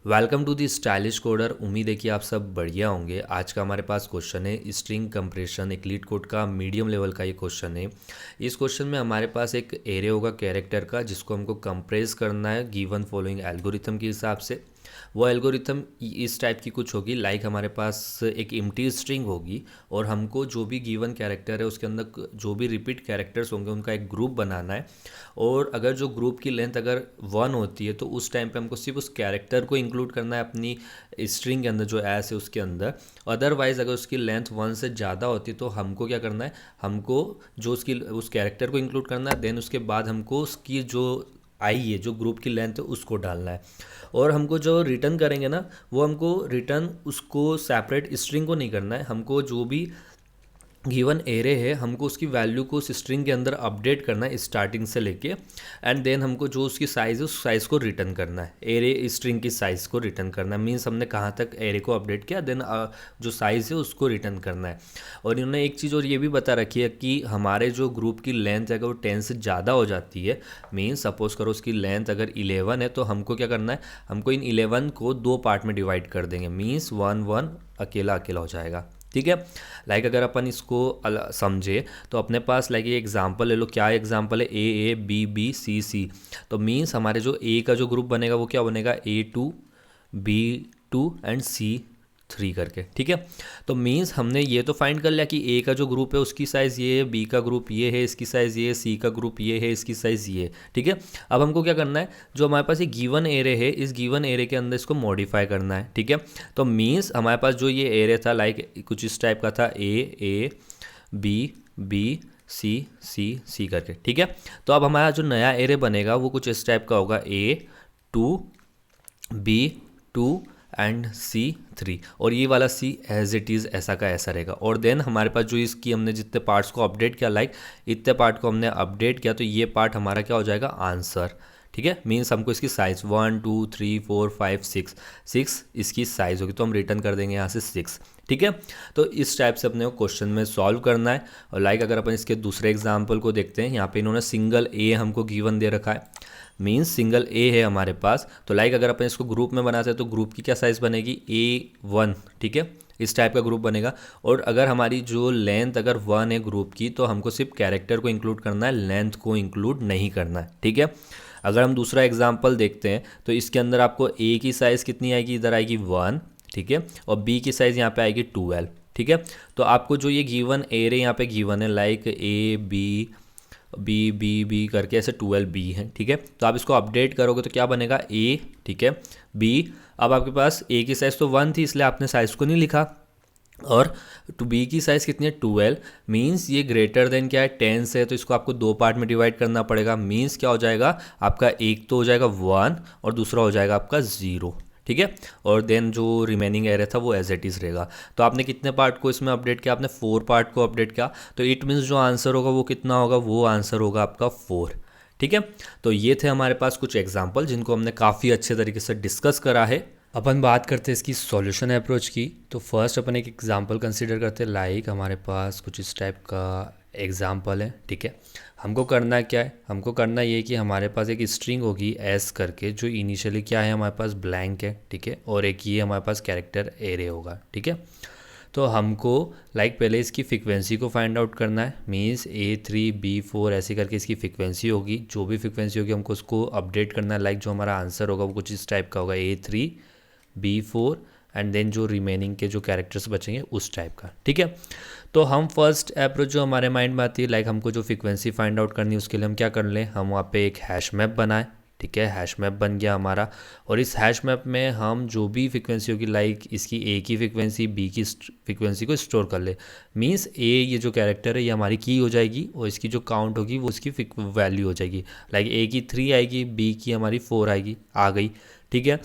Welcome to the stylish coder. उम्मीद है कि आप सब बढ़िया होंगे। आज का हमारे पास क्वेश्चन है स्ट्रिंग कंप्रेशन, एक लीड कोड का मीडियम लेवल का ये क्वेश्चन है। इस क्वेश्चन में हमारे पास एक एरे होगा कैरेक्टर का, जिसको हमको कंप्रेस करना है गिवन फॉलोइंग एल्गोरिथम के हिसाब से। वो एल्गोरिथम इस टाइप की कुछ होगी, लाइक हमारे पास एक एम्प्टी स्ट्रिंग होगी और हमको जो भी गिवन कैरेक्टर है उसके अंदर जो भी रिपीट कैरेक्टर्स होंगे उनका एक ग्रुप बनाना है। और अगर जो ग्रुप की लेंथ अगर 1 होती है तो उस टाइम पे हमको सिर्फ उस कैरेक्टर को इंक्लूड करना है अपनी स्ट्रिंग के अंदर, जो एस है उसके अंदर। अदरवाइज़ अगर उसकी लेंथ 1 से ज़्यादा होती है तो हमको क्या करना है, हमको जो उसकी उस कैरेक्टर को इंक्लूड करना है, देन उसके बाद हमको उसकी जो आई है, जो ग्रुप की लेंथ है, उसको डालना है। और हमको जो रिटर्न करेंगे ना, वो हमको रिटर्न उसको सेपरेट स्ट्रिंग को नहीं करना है, हमको जो भी गिवन एरे है हमको उसकी वैल्यू को उस स्ट्रिंग के अंदर अपडेट करना है स्टार्टिंग से लेके, एंड देन हमको जो उसकी साइज़ है उस साइज़ को रिटर्न करना है। एरे स्ट्रिंग की साइज़ को रिटर्न करना है, मीन्स हमने कहाँ तक एरे को अपडेट किया, देन जो साइज़ है उसको रिटर्न करना है। और इन्होंने एक चीज़ और ये भी बता रखी है कि हमारे जो ग्रुप की लेंथ अगर वो 10 से ज़्यादा हो जाती है, मीन्स सपोज करो उसकी लेंथ अगर 11 है, तो हमको क्या करना है, हमको इन 11 को 2 पार्ट में डिवाइड कर देंगे, मीन्स 1 1 अकेला अकेला हो जाएगा। ठीक है। लाइक अगर अपन इसको समझे तो अपने पास लाइक ये एग्जांपल ले लो। क्या एग्जांपल है, ए बी बी सी सी। तो मीन्स हमारे जो ए का जो ग्रुप बनेगा वो क्या बनेगा, A2 B2 एंड C3 करके। ठीक है। तो मीन्स हमने ये तो फाइंड कर लिया कि ए का जो ग्रुप है उसकी साइज़ ये है, बी का ग्रुप ये है, इसकी साइज़ ये है, सी का ग्रुप ये है, इसकी साइज़ ये है। ठीक है। अब हमको क्या करना है, जो हमारे पास ये गिवन एरे है, इस गिवन एरे के अंदर इसको मॉडिफाई करना है। ठीक है। तो मीन्स हमारे पास जो ये एरे था लाइक कुछ इस टाइप का था, ए बी बी सी सी सी करके। ठीक है। तो अब हमारा जो नया एरे बनेगा वो कुछ इस टाइप का होगा, A2 B2 एंड C3, और ये वाला C एज इट इज़ ऐसा का ऐसा रहेगा। और देन हमारे पास जो इसकी हमने जितने पार्ट्स को अपडेट किया, लाइक इतने पार्ट को हमने अपडेट किया, तो ये पार्ट हमारा क्या हो जाएगा, आंसर। ठीक है। मीन्स हमको इसकी साइज़ 1 2 3 4 5 6 इसकी साइज़ होगी, तो हम रिटर्न कर देंगे यहाँ से 6। ठीक है। तो इस टाइप से अपने को क्वेश्चन में सॉल्व करना है। और लाइक अगर अपन इसके दूसरे एग्जाम्पल को देखते हैं, यहाँ पे इन्होंने सिंगल ए हमको गिवन दे रखा है, मीन्स सिंगल ए है हमारे पास। तो लाइक अगर अपन इसको ग्रुप में बनाते हैं तो ग्रुप की क्या साइज़ बनेगी, A1। ठीक है। इस टाइप का ग्रुप बनेगा। और अगर हमारी जो लेंथ अगर 1 है ग्रुप की, तो हमको सिर्फ कैरेक्टर को इंक्लूड करना है, लेंथ को इंक्लूड नहीं करना है। ठीक है। अगर हम दूसरा एग्जाम्पल देखते हैं तो इसके अंदर आपको ए की साइज़ कितनी आएगी, इधर आएगी 1। ठीक है। और बी की साइज़ यहाँ पे आएगी 12। ठीक है। तो आपको जो ये गिवन एरे यहाँ पे गिवन है, like A B B B B करके ऐसे 12 बी है। ठीक है। तो आप इसको अपडेट करोगे तो क्या बनेगा, ए, ठीक है, बी। अब आपके पास ए की साइज़ तो 1 थी, इसलिए आपने साइज़ को नहीं लिखा। और टू बी की साइज़ कितनी है, 12। मीन्स ये ग्रेटर देन क्या है, 10 से है, तो इसको आपको 2 पार्ट में डिवाइड करना पड़ेगा। मीन्स क्या हो जाएगा आपका, एक तो हो जाएगा 1 और दूसरा हो जाएगा आपका 0। ठीक है। और देन जो रिमेनिंग एरे था वो एज इट इज़ रहेगा। तो आपने कितने पार्ट को इसमें अपडेट किया, आपने 4 पार्ट को अपडेट किया। तो इट मीन्स जो आंसर होगा वो कितना होगा, वो आंसर होगा आपका 4। ठीक है। तो ये थे हमारे पास कुछ एग्जाम्पल जिनको हमने काफ़ी अच्छे तरीके से डिस्कस करा है। अपन बात करते हैं इसकी सॉल्यूशन अप्रोच की। तो फर्स्ट अपन एक एग्जांपल कंसीडर करते हैं, लाइक हमारे पास कुछ इस टाइप का एग्जांपल है। ठीक है। हमको करना क्या है, हमको करना ये कि हमारे पास एक स्ट्रिंग होगी एस करके, जो इनिशियली क्या है हमारे पास ब्लैंक है। ठीक है। और एक ये हमारे पास कैरेक्टर एरे होगा। ठीक है। तो हमको लाइक पहले इसकी फ्रिक्वेंसी को फाइंड आउट करना है, मीन्स A3 B4 ऐसे करके इसकी फ्रिक्वेंसी होगी। जो भी फ्रिक्वेंसी होगी हमको उसको अपडेट करना है। लाइक जो हमारा आंसर होगा वो कुछ इस टाइप का होगा, A3 B4 एंड देन जो रिमेनिंग के जो कैरेक्टर्स बचेंगे उस टाइप का। ठीक है। तो हम फर्स्ट अप्रोच जो हमारे माइंड में आती है, लाइक हमको जो फ्रिक्वेंसी फाइंड आउट करनी है उसके लिए हम क्या कर लें, हम वहाँ पे एक हैश मैप बनाएं। ठीक है। हैश मैप बन गया हमारा। और इस हैश मैप में हम जो भी फ्रिक्वेंसी होगी, लाइक इसकी ए की फ्रिक्वेंसी, बी की फ्रिक्वेंसी को स्टोर कर ले। मीन्स ए ये जो कैरेक्टर है ये हमारी की हो जाएगी, और इसकी जो काउंट होगी वो इसकी वैल्यू हो जाएगी। लाइक ए की 3 आएगी, बी की हमारी 4 आएगी, आ गई। ठीक है।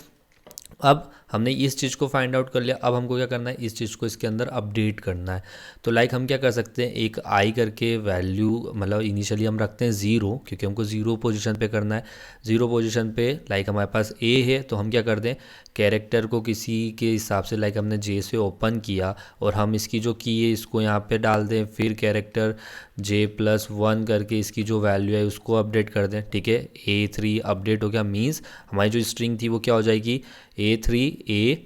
अब हमने इस चीज़ को फाइंड आउट कर लिया। अब हमको क्या करना है, इस चीज़ को इसके अंदर अपडेट करना है। तो लाइक हम क्या कर सकते हैं, एक आई करके वैल्यू, मतलब इनिशियली हम रखते हैं 0, क्योंकि हमको 0 पोजीशन पे करना है। 0 पोजीशन पे लाइक हमारे पास ए है, तो हम क्या कर दें, कैरेक्टर को किसी के हिसाब से, लाइक हमने जे से ओपन किया और हम इसकी जो की है इसको यहाँ पे डाल दें। फिर कैरेक्टर J+1 करके इसकी जो वैल्यू है उसको अपडेट कर दें। ठीक है। A3 अपडेट हो गया, मीन्स हमारी जो स्ट्रिंग थी वो क्या हो जाएगी, A3 A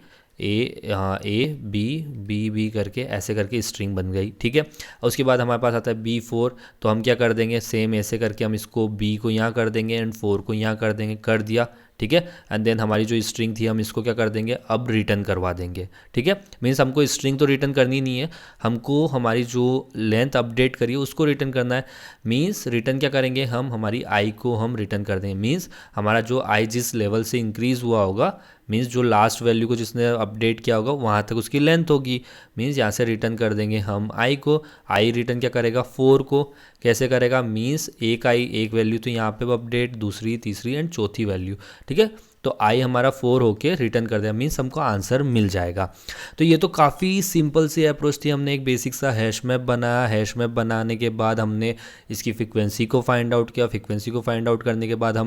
बी करके ऐसे करके स्ट्रिंग बन गई, ठीक है। और उसके बाद हमारे पास आता है B4, तो हम क्या कर देंगे, सेम ऐसे करके हम इसको B को यहाँ कर देंगे एंड 4 को यहाँ कर देंगे, कर दिया, ठीक है। एंड देन हमारी जो स्ट्रिंग थी हम इसको क्या कर देंगे, अब रिटर्न करवा देंगे, ठीक है। मीन्स हमको स्ट्रिंग तो रिटर्न करनी नहीं है, हमको हमारी जो लेंथ अपडेट करिए उसको रिटर्न करना है। मीन्स रिटर्न क्या करेंगे, हम हमारी आई को हम रिटर्न कर देंगे। मीन्स हमारा जो आई जिस लेवल से इंक्रीज़ हुआ होगा, मीन्स जो लास्ट वैल्यू को जिसने अपडेट किया होगा वहाँ तक उसकी लेंथ होगी। मीन्स यहाँ से रिटर्न कर देंगे हम आई को। आई रिटर्न क्या करेगा, 4 को। कैसे करेगा, मीन्स एक आई, एक वैल्यू तो यहाँ पे अपडेट, दूसरी, तीसरी एंड चौथी वैल्यू, ठीक है। तो आई हमारा 4 होके रिटर्न कर दिया, मीन्स हमको आंसर मिल जाएगा। तो ये तो काफ़ी सिंपल सी अप्रोच थी। हमने एक बेसिक सा हैश मैप बनाया, हैश मैप बनाने के बाद हमने इसकी फ्रिक्वेंसी को फाइंड आउट किया। फ्रिक्वेंसी को फाइंड आउट करने के बाद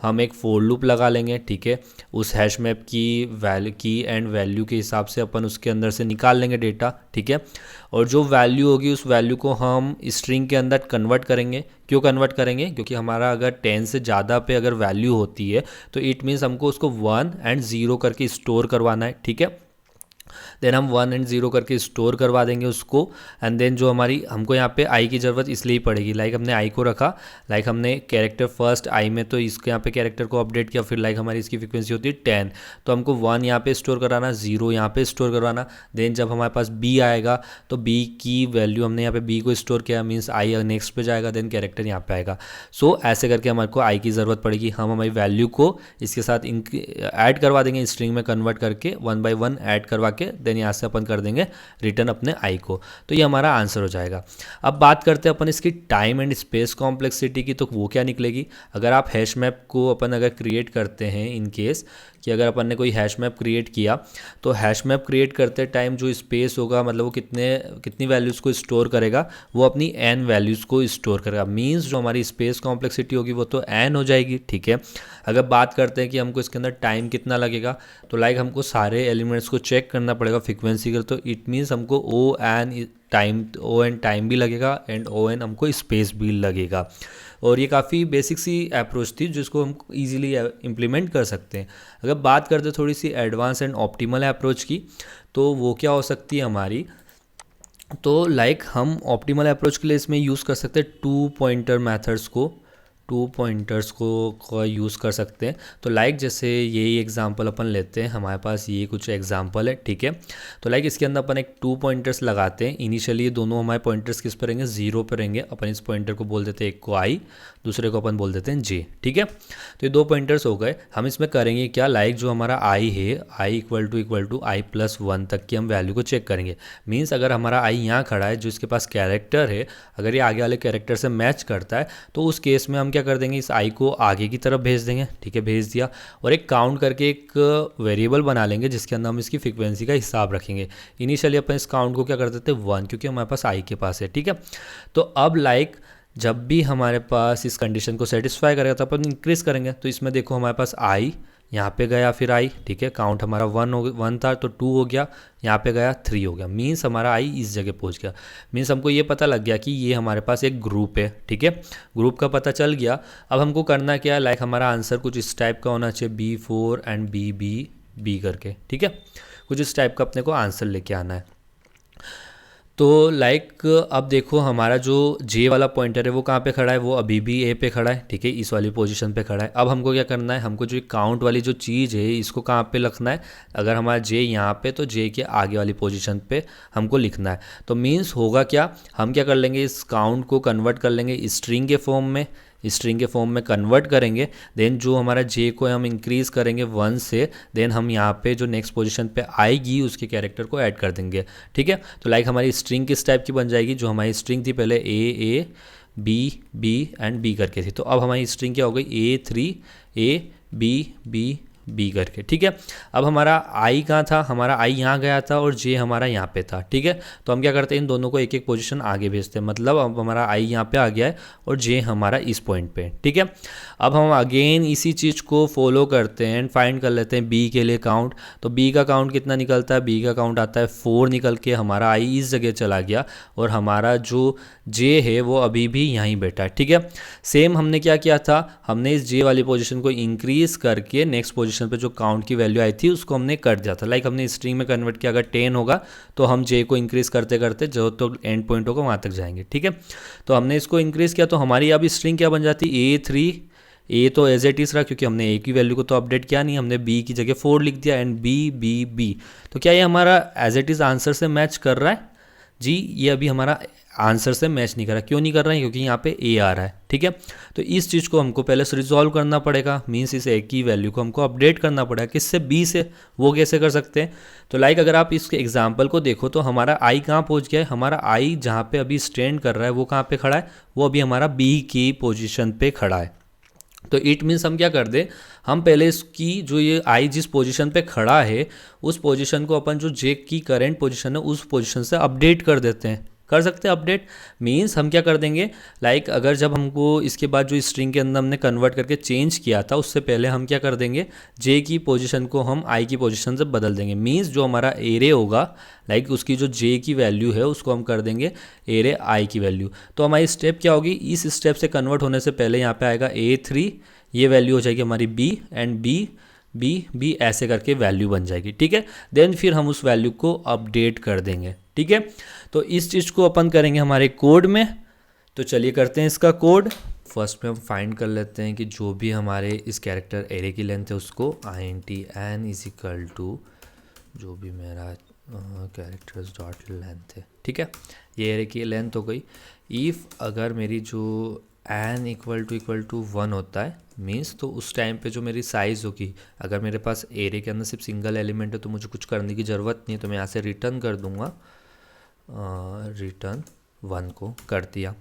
हम एक फोर लूप लगा लेंगे, ठीक है। उस हैश मैप की एंड वैल्यू के हिसाब से अपन उसके अंदर से निकाल लेंगे डेटा, ठीक है। और जो वैल्यू होगी उस वैल्यू को हम स्ट्रिंग के अंदर कन्वर्ट करेंगे। क्यों कन्वर्ट करेंगे, क्योंकि हमारा अगर 10 से ज़्यादा पे अगर वैल्यू होती है तो इट मीन्स हमको उसको 1 एंड 0 करके स्टोर करवाना है, ठीक है। देन हम 1 एंड 0 करके स्टोर करवा देंगे उसको। एंड देन जो हमारी हमको यहाँ पे आई की ज़रूरत इसलिए ही पड़ेगी, लाइक हमने आई को रखा, लाइक हमने कैरेक्टर फर्स्ट आई में तो इसके यहाँ पे कैरेक्टर को अपडेट किया, फिर लाइक हमारी इसकी फ्रिक्वेंसी होती है 10, तो हमको 1 यहाँ पे स्टोर कराना, 0 यहाँ पे स्टोर करवाना। देन जब हमारे पास बी आएगा तो बी की वैल्यू हमने यहाँ पे बी को स्टोर किया, मीन्स आई नेक्स्ट पे जाएगा, देन कैरेक्टर यहाँ पे आएगा। सो ऐसे करके हमारे को आई की ज़रूरत पड़ेगी। हम हमारी वैल्यू को इसके साथ ऐड करवा देंगे, स्ट्रिंग में कन्वर्ट करके 1 by 1 ऐड करवा के देन यहाँ से अपन कर देंगे रिटर्न अपने आई को। तो ये हमारा आंसर हो जाएगा। अब बात करते हैं अपन इसकी टाइम एंड स्पेस कॉम्प्लेक्सिटी की, तो वो क्या निकलेगी। अगर आप हैश मैप को अपन अगर क्रिएट करते हैं, इन केस कि अगर अपन ने कोई हैश मैप क्रिएट किया, तो हैश मैप क्रिएट करते टाइम जो स्पेस होगा, मतलब वो कितनी वैल्यूज़ को स्टोर करेगा, वो अपनी n वैल्यूज़ को स्टोर करेगा। मींस जो हमारी स्पेस कॉम्प्लेक्सिटी होगी वो तो n हो जाएगी, ठीक है। अगर बात करते हैं कि हमको इसके अंदर टाइम कितना लगेगा, तो लाइक हमको सारे एलिमेंट्स को चेक करना पड़ेगा फ्रीक्वेंसी का, तो इट मीन्स हमको ओ एन टाइम भी लगेगा एंड ओ एन हमको स्पेस भी लगेगा। और ये काफ़ी बेसिक सी अप्रोच थी जिसको हम इजीली इम्प्लीमेंट कर सकते हैं। अगर बात करते थोड़ी सी एडवांस एंड ऑप्टिमल अप्रोच की, तो वो क्या हो सकती है हमारी, तो लाइक हम ऑप्टिमल अप्रोच के लिए इसमें यूज़ कर सकते हैं टू पॉइंटर्स को यूज़ कर सकते हैं। तो लाइक जैसे यही एग्जांपल अपन लेते हैं, हमारे पास ये कुछ एग्जांपल है, ठीक है। तो लाइक इसके अंदर अपन एक 2 पॉइंटर्स लगाते हैं। इनिशियली दोनों हमारे पॉइंटर्स किस पर रहेंगे, 0 पर रहेंगे। अपन इस पॉइंटर को बोल देते हैं, एक को आई, दूसरे को अपन बोल देते हैं जे, ठीक है। तो ये 2 पॉइंटर्स हो गए। हम इसमें करेंगे क्या, लाइक जो हमारा आई है, I equal to I plus 1 तक की हम वैल्यू को चेक करेंगे। मीन्स अगर हमारा आई यहाँ खड़ा है, जो इसके पास कैरेक्टर है, अगर ये आगे वाले कैरेक्टर से मैच करता है, तो उस केस में हम क्या कर देंगे, इस आई को आगे की तरफ भेज देंगे, ठीक है, भेज दिया। और एक काउंट करके एक वेरिएबल बना लेंगे जिसके अंदर हम इसकी फ्रीक्वेंसी का हिसाब रखेंगे। इनिशियली अपन इस काउंट को क्या कर देते हैं 1, क्योंकि हमारे पास आई के पास है, ठीक है। तो अब लाइक जब भी हमारे पास इस कंडीशन को सेटिस्फाई करेगा तो अपन इंक्रीज करेंगे। तो इसमें देखो हमारे पास आई यहाँ पे गया, फिर आई, ठीक है, काउंट हमारा 1 था तो 2 हो गया, यहाँ पे गया 3 हो गया। मीन्स हमारा आई इस जगह पहुँच गया। मीन्स हमको ये पता लग गया कि ये हमारे पास एक ग्रुप है, ठीक है, ग्रुप का पता चल गया। अब हमको करना क्या है, लाइक हमारा आंसर कुछ इस टाइप का होना चाहिए, B4 एंड बी करके, ठीक है, कुछ इस टाइप का अपने को आंसर लेके आना है। तो लाइक अब देखो हमारा जो जे वाला पॉइंटर है वो कहाँ पे खड़ा है, वो अभी भी ए पे खड़ा है, ठीक है, इस वाली पोजीशन पे खड़ा है। अब हमको क्या करना है, हमको जो काउंट वाली जो चीज़ है इसको कहाँ पे लिखना है। अगर हमारा जे यहाँ पे, तो जे के आगे वाली पोजीशन पे हमको लिखना है। तो मीन्स होगा क्या, हम क्या कर लेंगे, इस काउंट को कन्वर्ट कर लेंगे स्ट्रिंग के फॉर्म में कन्वर्ट करेंगे। देन जो हमारा जे को हम इंक्रीज़ करेंगे 1 से, देन हम यहाँ पे जो नेक्स्ट पोजीशन पे आएगी उसके कैरेक्टर को ऐड कर देंगे, ठीक है। तो लाइक हमारी स्ट्रिंग किस टाइप की बन जाएगी, जो हमारी स्ट्रिंग थी पहले ए बी एंड बी करके थी, तो अब हमारी स्ट्रिंग क्या हो गई, A3 A बी करके, ठीक है। अब हमारा आई कहाँ था, हमारा आई यहाँ गया था और जे हमारा यहाँ पे था, ठीक है। तो हम क्या करते हैं, इन दोनों को एक एक पोजीशन आगे भेजते हैं। मतलब अब हमारा आई यहाँ पे आ गया है और जे हमारा इस पॉइंट पे, ठीक है। अब हम अगेन इसी चीज़ को फॉलो करते हैं एंड फाइंड कर लेते हैं बी के लिए काउंट। तो बी का काउंट कितना निकलता है, बी का काउंट आता है 4 निकल के, हमारा आई इस जगह चला गया और हमारा जो जे है वो अभी भी यहीं बैठा है, ठीक है। सेम हमने क्या किया था, हमने इस जे वाली पोजीशन को इंक्रीज़ करके नेक्स्ट पोजीशन पोजीशन पे जो काउंट की वैल्यू आई थी उसको हमने कर दिया था। लाइक हमने स्ट्रिंग में कन्वर्ट किया, अगर 10 होगा तो हम जे को इंक्रीज़ करते करते जो तो एंड पॉइंट होगा वहाँ तक जाएंगे। ठीक है, तो हमने इसको इंक्रीज़ किया तो हमारी अब स्ट्रिंग क्या बन जाती है, A3। ए तो एज इट इज़ रहा क्योंकि हमने ए की वैल्यू को तो अपडेट किया नहीं, हमने बी की जगह 4 लिख दिया एंड बी। तो क्या ये हमारा एज इट इज़ आंसर से मैच कर रहा है? जी, ये अभी हमारा आंसर से मैच नहीं कर रहा। क्यों नहीं कर रहा है? क्योंकि यहाँ पे ए आ रहा है। ठीक है, तो इस चीज़ को हमको पहले से रिजॉल्व करना पड़ेगा, मीन्स इस ए की वैल्यू को हमको अपडेट करना पड़ेगा। किससे? बी से। वो कैसे कर सकते हैं? तो लाइक अगर आप इस एग्जाम्पल को देखो तो हमारा आई कहाँ पहुँच गया है, हमारा आई जहाँ पे अभी स्टैंड कर रहा है वो कहाँ पे खड़ा है, वो अभी हमारा बी की पोजिशन पे खड़ा है। तो इट मीन्स हम क्या कर दे, हम पहले इसकी जो ये आई जिस पोजीशन पे खड़ा है उस पोजीशन को अपन जो जे की करेंट पोजीशन है उस पोजीशन से अपडेट कर देते हैं। कर सकते हैं अपडेट, मीन्स हम क्या कर देंगे, लाइक अगर जब हमको इसके बाद जो स्ट्रिंग के अंदर हमने कन्वर्ट करके चेंज किया था उससे पहले हम क्या कर देंगे, जे की पोजीशन को हम आई की पोजीशन से बदल देंगे। मीन्स जो हमारा एरे होगा, लाइक उसकी जो जे की वैल्यू है उसको हम कर देंगे एरे आई की वैल्यू। तो हमारी स्टेप क्या होगी, इस स्टेप से कन्वर्ट होने से पहले यहाँ पे आएगा A3, ये वैल्यू हो जाएगी हमारी बी एंड बी ऐसे करके वैल्यू बन जाएगी। ठीक है, देन फिर हम उस वैल्यू को अपडेट कर देंगे। ठीक है, तो इस चीज़ को अपन करेंगे हमारे कोड में। तो चलिए करते हैं इसका कोड। फर्स्ट में हम फाइंड कर लेते हैं कि जो भी हमारे इस कैरेक्टर एरे की लेंथ है उसको int n is equal to जो भी मेरा कैरेक्टर्स डॉट लेंथ है। ठीक है, ये एरे की लेंथ हो गई। इफ़ अगर मेरी जो n इक्वल टू 1 होता है, मीन्स तो उस टाइम पे जो मेरी साइज़ होगी, अगर मेरे पास एरे के अंदर सिर्फ सिंगल एलिमेंट है तो मुझे कुछ करने की ज़रूरत नहीं है, तो मैं यहाँ से रिटर्न कर दूँगा, रिटर्न 1 को कर दिया।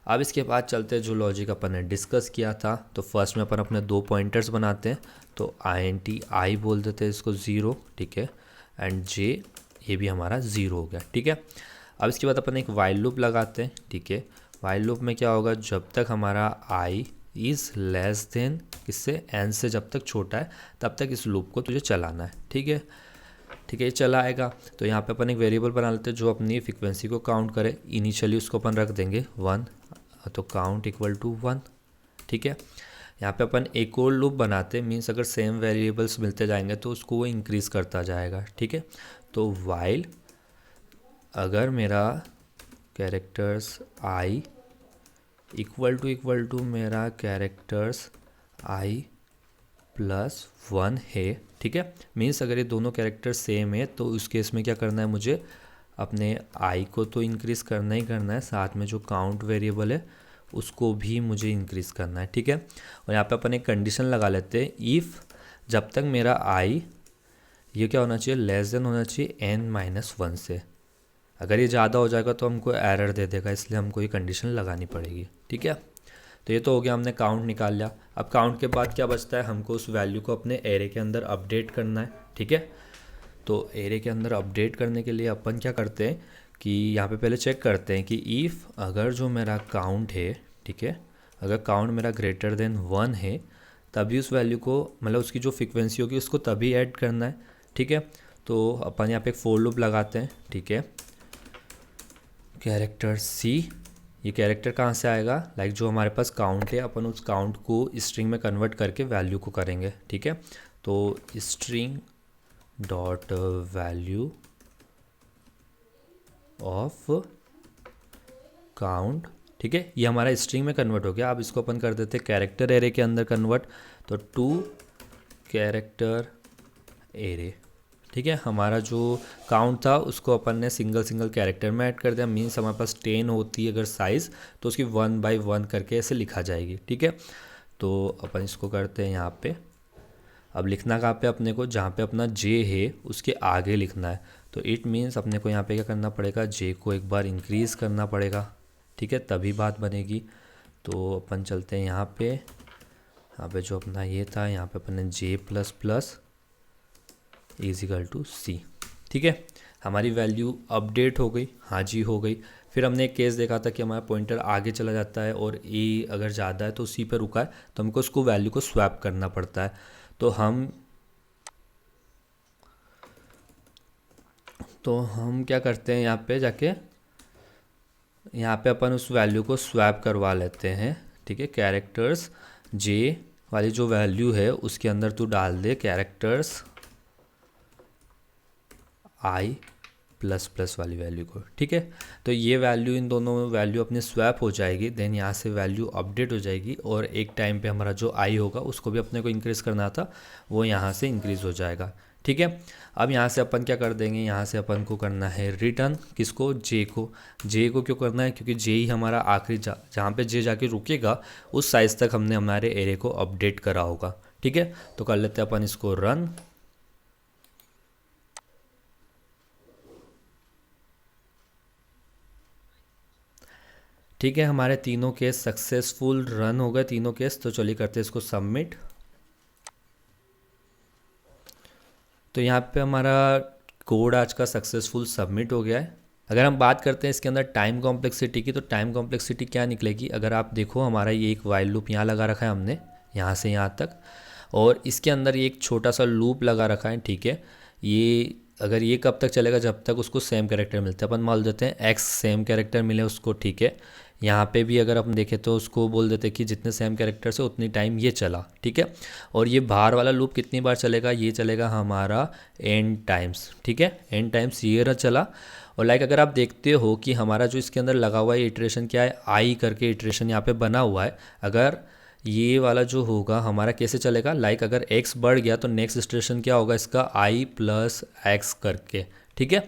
अब इसके बाद चलते हैं जो लॉजिक अपन ने डिस्कस किया था। तो फर्स्ट में अपन अपने 2 पॉइंटर्स बनाते हैं, तो int आई बोल देते हैं इसको 0। ठीक है, एंड जे ये भी हमारा 0 हो गया। ठीक है, अब इसके बाद अपन एक वाइल लूप लगाते हैं। ठीक है, वाइल लूप में क्या होगा, जब तक हमारा आई इज़ लेस देन किससे, एन से जब तक छोटा है तब तक इस लूप को तुझे चलाना है। ठीक है, ये चला आएगा। तो यहाँ पे अपन एक वेरिएबल बना लेते हैं जो अपनी फ्रीक्वेंसी को काउंट करे। इनिशियली उसको अपन रख देंगे 1, तो काउंट इक्वल टू 1। ठीक है, यहाँ पे अपन एक और लूप बनाते हैं, मीन्स अगर सेम वेरिएबल्स मिलते जाएंगे तो उसको वो इंक्रीज़ करता जाएगा। ठीक है, तो वाइल अगर मेरा कैरेक्टर्स आई इक्वल टू मेरा कैरेक्टर्स आई प्लस 1 है। ठीक है, मीन्स अगर ये दोनों कैरेक्टर सेम है तो उस केस में क्या करना है, मुझे अपने आई को तो इंक्रीज़ करना ही करना है, साथ में जो काउंट वेरिएबल है उसको भी मुझे इंक्रीज़ करना है। ठीक है, और यहाँ पे अपन एक कंडीशन लगा लेते हैं, इफ़ जब तक मेरा आई ये क्या होना चाहिए, लेस देन होना चाहिए n-1 से। अगर ये ज़्यादा हो जाएगा तो हमको एरर दे देगा, इसलिए हमको ये कंडीशन लगानी पड़ेगी। ठीक है, तो ये तो हो गया, हमने काउंट निकाल लिया। अब काउंट के बाद क्या बचता है, हमको उस वैल्यू को अपने एरे के अंदर अपडेट करना है। ठीक है, तो एरे के अंदर अपडेट करने के लिए अपन क्या करते हैं कि यहाँ पे पहले चेक करते हैं कि इफ़ अगर जो मेरा काउंट है, ठीक है, अगर काउंट मेरा ग्रेटर देन 1 है तभी उस वैल्यू को, मतलब उसकी जो फ्रीक्वेंसी होगी उसको तभी ऐड करना है। ठीक है, तो अपन यहाँ पे एक फोर लूप लगाते हैं। ठीक है, कैरेक्टर सी, ये कैरेक्टर कहाँ से आएगा, लाइक जो हमारे पास काउंट है अपन उस काउंट को स्ट्रिंग में कन्वर्ट करके वैल्यू को करेंगे। ठीक है, तो string dot value of count. ठीक है, ये हमारा स्ट्रिंग में कन्वर्ट हो गया। अब इसको अपन कर देते हैं कैरेक्टर एरे के अंदर कन्वर्ट, तो टू कैरेक्टर एरे। ठीक है, हमारा जो काउंट था उसको अपन ने सिंगल कैरेक्टर में ऐड कर दिया, मीन्स हमारे पास 10 होती है अगर साइज़ तो उसकी 1 by 1 करके ऐसे लिखा जाएगी। ठीक है, तो अपन इसको करते हैं यहाँ पे। अब लिखना कहाँ पे अपने को, जहाँ पे अपना जे है उसके आगे लिखना है। तो इट मीन्स अपने को यहाँ पे क्या करना पड़ेगा, जे को एक बार इंक्रीज़ करना पड़ेगा। ठीक है, तभी बात बनेगी। तो अपन चलते हैं यहाँ पे जो अपना ये था, यहाँ पे अपन ने J plus plus is equal to C. ठीक है, हमारी वैल्यू अपडेट हो गई। हाँ जी, हो गई। फिर हमने एक केस देखा था कि हमारा पॉइंटर आगे चला जाता है और ए अगर ज़्यादा है तो सी पे रुका है, तो हमको उसको वैल्यू को स्वैप करना पड़ता है। तो हम क्या करते हैं, यहाँ पे जाके यहाँ पे अपन उस वैल्यू को स्वैप करवा लेते हैं। ठीक है, कैरेक्टर्स जे वाली जो वैल्यू है उसके अंदर तू डाल दे कैरेक्टर्स आई प्लस प्लस वाली वैल्यू को, ठीक है। तो ये वैल्यू, इन दोनों वैल्यू अपने स्वैप हो जाएगी, देन यहाँ से वैल्यू अपडेट हो जाएगी और एक टाइम पे हमारा जो आई होगा उसको भी अपने को इंक्रीज़ करना था, वो यहाँ से इंक्रीज़ हो जाएगा, ठीक है। अब यहाँ से अपन क्या कर देंगे, यहाँ से अपन को करना है रिटर्न, किसको, जे को। जे को क्यों करना है, क्योंकि जे ही हमारा आखिरी जहाँ पे जे जाके रुकेगा उस साइज़ तक हमने हमारे एरे को अपडेट करा होगा, ठीक है। तो कर लेते हैं अपन इसको रन। ठीक है, हमारे तीनों केस सक्सेसफुल रन हो गए तीनों केस। तो चलिए करते हैं इसको सबमिट। तो यहाँ पे हमारा कोड आज का सक्सेसफुल सबमिट हो गया है। अगर हम बात करते हैं इसके अंदर टाइम कॉम्प्लेक्सिटी की, तो टाइम कॉम्प्लेक्सिटी क्या निकलेगी, अगर आप देखो हमारा ये एक वाइल लूप यहाँ लगा रखा है हमने, यहाँ से यहाँ तक, और इसके अंदर ये एक छोटा सा लूप लगा रखा है, ठीक है। ये अगर ये कब तक चलेगा, जब तक उसको सेम कैरेक्टर मिलते हैं। अपन मान देते हैं एक्स सेम कैरेक्टर मिले उसको, ठीक है। यहाँ पे भी अगर अपन देखें तो उसको बोल देते हैं कि जितने सेम कैरेक्टर्स है उतनी टाइम ये चला, ठीक है। और ये बाहर वाला लूप कितनी बार चलेगा, ये चलेगा हमारा n टाइम्स, ठीक है, n टाइम्स ये रहा चला। और लाइक अगर आप देखते हो कि हमारा जो इसके अंदर लगा हुआ है इटरेशन क्या है, आई करके इटरेशन यहाँ पे बना हुआ है। अगर ये वाला जो होगा हमारा कैसे चलेगा, लाइक अगर x बढ़ गया तो नेक्स्ट इटरेशन क्या होगा इसका, i प्लस एक्स करके, ठीक है।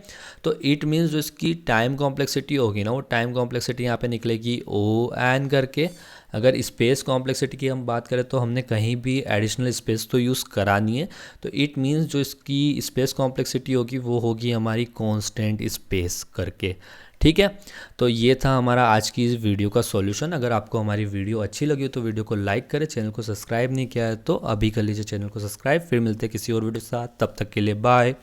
तो इट मीन्स जो इसकी टाइम कॉम्प्लेक्सिटी होगी ना, वो टाइम कॉम्प्लेक्सिटी यहाँ पे निकलेगी ओ एन करके। अगर स्पेस कॉम्प्लेक्सिटी की हम बात करें तो हमने कहीं भी एडिशनल स्पेस तो यूज़ करानी है, तो इट मीन्स जो इसकी स्पेस कॉम्प्लेक्सिटी होगी वो होगी हमारी कांस्टेंट स्पेस करके, ठीक है। तो ये था हमारा आज की इस वीडियो का सॉल्यूशन। अगर आपको हमारी वीडियो अच्छी लगी हो तो वीडियो को लाइक करें, चैनल को सब्सक्राइब नहीं किया है तो अभी कर लीजिए चैनल को सब्सक्राइब। फिर मिलते हैं किसी और वीडियो के साथ, तब तक के लिए बाय।